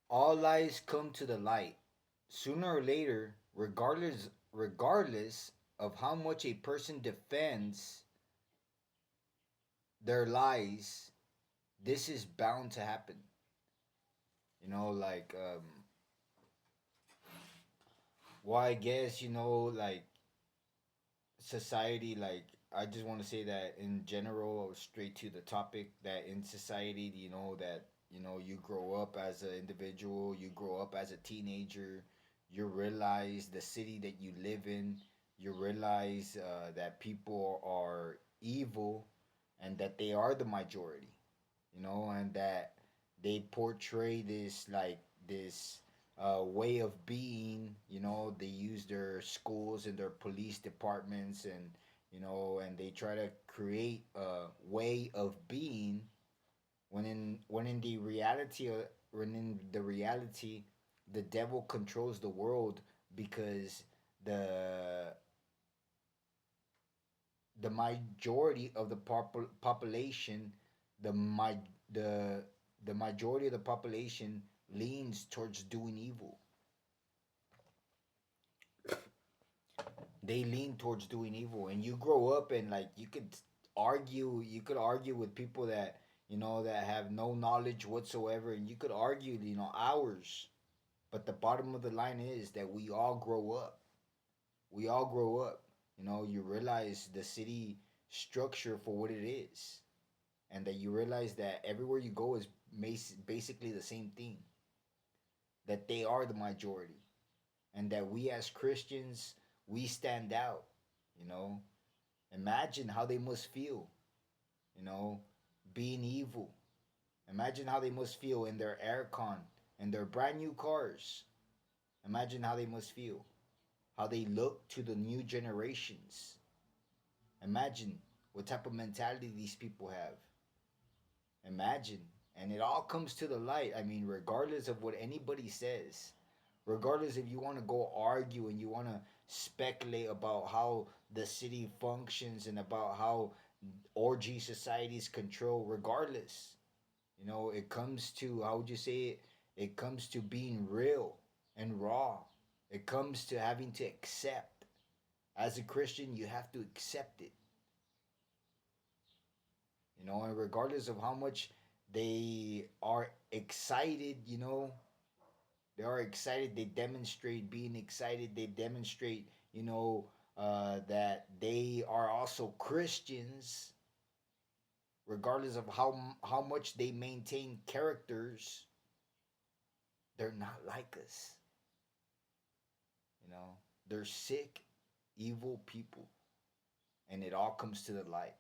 All lies come to the light sooner or later, regardless of how much a person defends their lies. This is bound to happen. Like well, I guess like society, like I just want to say that in general, straight to the topic, that in society, that you grow up as an individual, you grow up as a teenager, you realize the city that you live in, you realize that people are evil, and that they are the majority, and that they portray this, like, this way of being. They use their schools and their police departments, and they try to create a way of being, when in the reality, the devil controls the world, because the the majority of the population, the my the majority of the population leans towards doing evil. They lean towards doing evil, and you grow up, and like you could argue with people that that have no knowledge whatsoever, and you could argue hours. But the bottom of the line is that we all grow up. We all grow up. You realize the city structure for what it is, and that you realize that everywhere you go is basically the same thing, that they are the majority, and that we as Christians, we stand out. you know Imagine how they must feel, you know being evil. Imagine how they must feel in their aircon and their brand new cars. Imagine how they must feel, how they look to the new generations. Imagine what type of mentality these people have. Imagine. And it all comes to the light. I mean, regardless of what anybody says, regardless if you want to go argue and you want to speculate about how the city functions and about how orgy societies control, regardless, it comes to, how would you say it? It comes to being real and raw. It comes to having to accept. As a Christian, you have to accept it. And regardless of how much they are excited, they are excited, they demonstrate being excited, they demonstrate, that they are also Christians, regardless of how much they maintain characters, they're not like us. They're sick, evil people, and it all comes to the light.